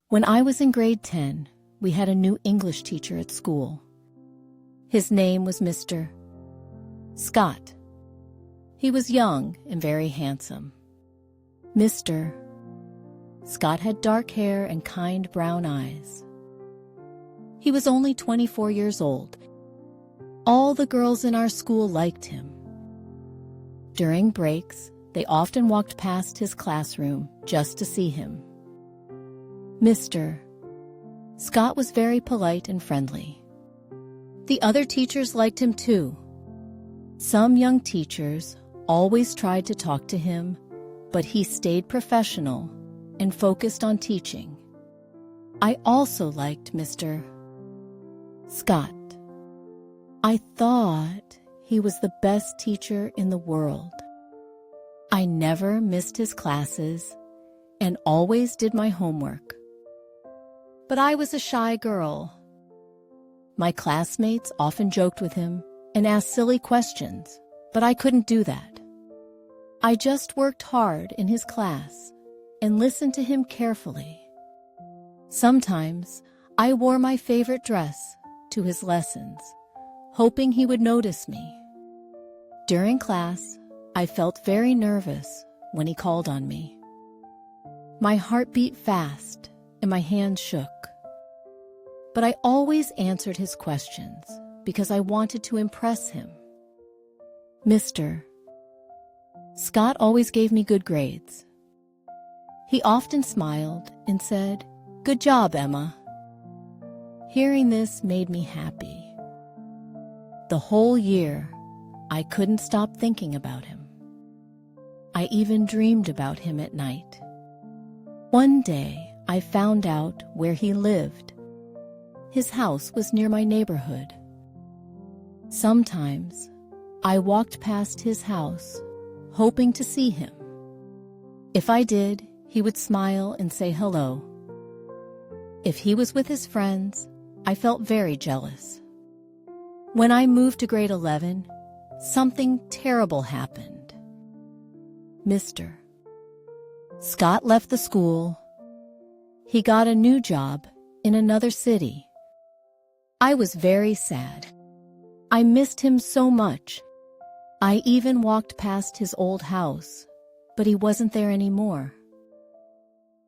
When I was in grade 10, we had a new English teacher at school. His name was Mr. Scott. He was young and very handsome. Mr. Scott had dark hair and kind brown eyes. He was only 24 years old. All the girls in our school liked him. During breaks, they often walked past his classroom just to see him. Mr. Scott was very polite and friendly. The other teachers liked him too. Some young teachers always tried to talk to him, but he stayed professional and focused on teaching. I also liked Mr. Scott. I thought he was the best teacher in the world. I never missed his classes and always did my homework. But I was a shy girl. My classmates often joked with him and asked silly questions, but I couldn't do that. I just worked hard in his class and listened to him carefully. Sometimes I wore my favorite dress to his lessons, hoping he would notice me. During class, I felt very nervous when he called on me. My heart beat fast and my hands shook. But I always answered his questions because I wanted to impress him. Mr. Scott always gave me good grades. He often smiled and said, "Good job, Emma." Hearing this made me happy. The whole year, I couldn't stop thinking about him. I even dreamed about him at night. One day, I found out where he lived. His house was near my neighborhood. Sometimes, I walked past his house, hoping to see him. If I did, he would smile and say hello. If he was with his friends, I felt very jealous. When I moved to grade 11, something terrible happened. Mr. Scott left the school. He got a new job in another city. I was very sad. I missed him so much. I even walked past his old house, but he wasn't there anymore.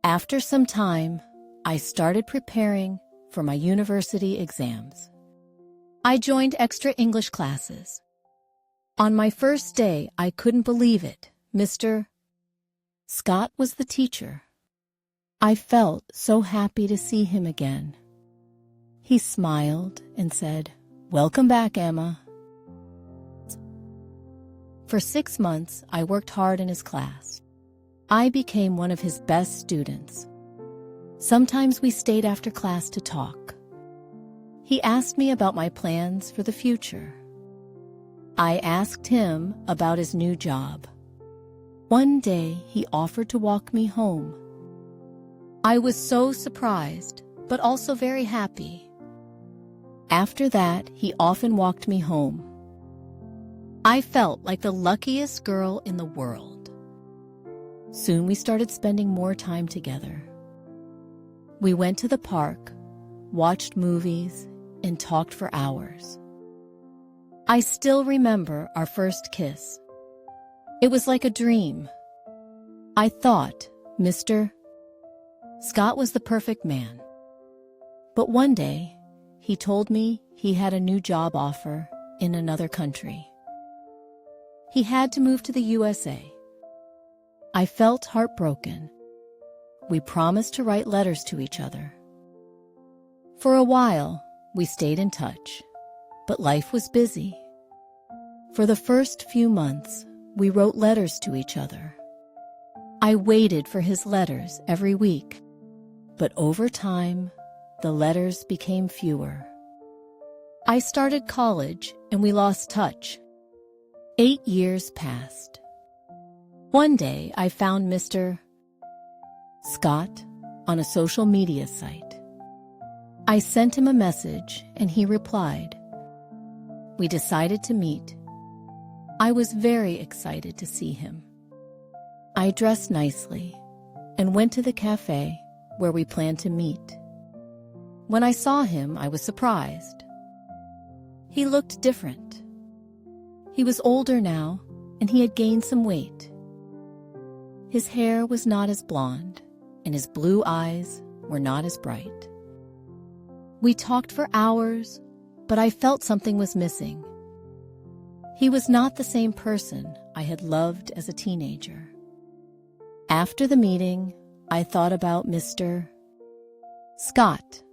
After some time, I started preparing for my university exams. I joined extra English classes. On my first day, I couldn't believe it. Mr. Scott was the teacher. I felt so happy to see him again. He smiled and said, "Welcome back, Emma." For 6 months, I worked hard in his class. I became one of his best students. Sometimes we stayed after class to talk. He asked me about my plans for the future. I asked him about his new job. One day, he offered to walk me home. I was so surprised, but also very happy. After that, he often walked me home. I felt like the luckiest girl in the world. Soon we started spending more time together. We went to the park, watched movies, and talked for hours. I still remember our first kiss. It was like a dream. I thought Mr. Scott was the perfect man. But one day, he told me he had a new job offer in another country. He had to move to the USA. I felt heartbroken. We promised to write letters to each other. For a while, we stayed in touch, but life was busy. For the first few months, we wrote letters to each other. I waited for his letters every week, but over time, the letters became fewer. I started college and we lost touch. 8 years passed. One day, I found Mr. Scott on a social media site. I sent him a message and he replied. We decided to meet. I was very excited to see him. I dressed nicely and went to the cafe where we planned to meet. When I saw him, I was surprised. He looked different. He was older now, and he had gained some weight. His hair was not as blonde, and his blue eyes were not as bright. We talked for hours, but I felt something was missing. He was not the same person I had loved as a teenager. After the meeting, I thought about Mr. Scott.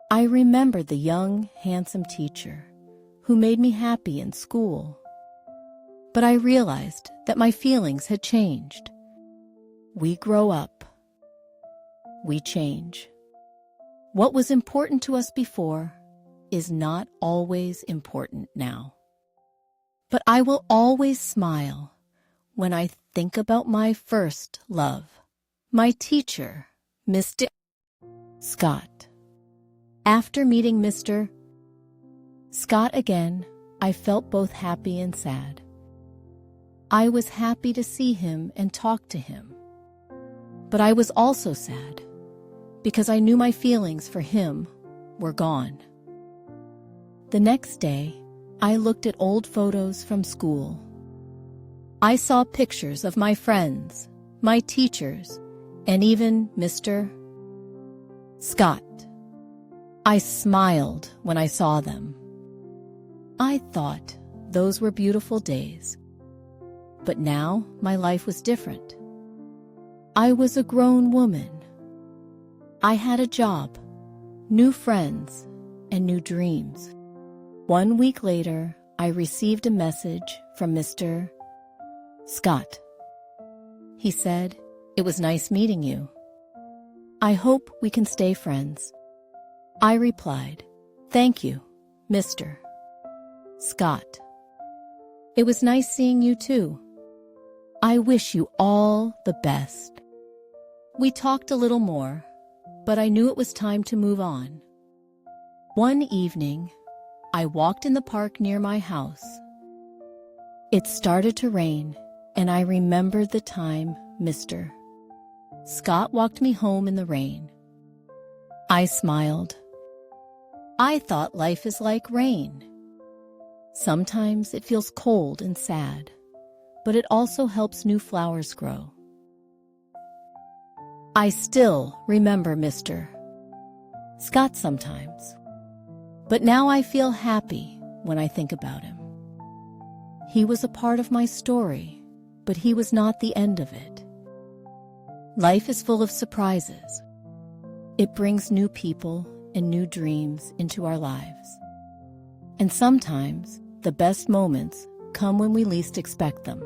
I remembered the young, handsome teacher who made me happy in school. But I realized that my feelings had changed. We grow up. We change. What was important to us before is not always important now. But I will always smile when I think about my first love, my teacher, Mr. Scott. After meeting Mr. Scott again, I felt both happy and sad. I was happy to see him and talk to him. But I was also sad because I knew my feelings for him were gone. The next day, I looked at old photos from school. I saw pictures of my friends, my teachers, and even Mr. Scott. I smiled when I saw them. I thought those were beautiful days. But now my life was different. I was a grown woman. I had a job, new friends, and new dreams. 1 week later, I received a message from Mr. Scott. He said, "It was nice meeting you. I hope we can stay friends." I replied, "Thank you, Mr. Scott. It was nice seeing you too. I wish you all the best." We talked a little more, but I knew it was time to move on. One evening, I walked in the park near my house. It started to rain, and I remembered the time Mr. Scott walked me home in the rain. I smiled. I thought life is like rain. Sometimes it feels cold and sad, but it also helps new flowers grow. I still remember Mr. Scott sometimes, but now I feel happy when I think about him. He was a part of my story, but he was not the end of it. Life is full of surprises. It brings new people and new dreams into our lives. And sometimes the best moments come when we least expect them.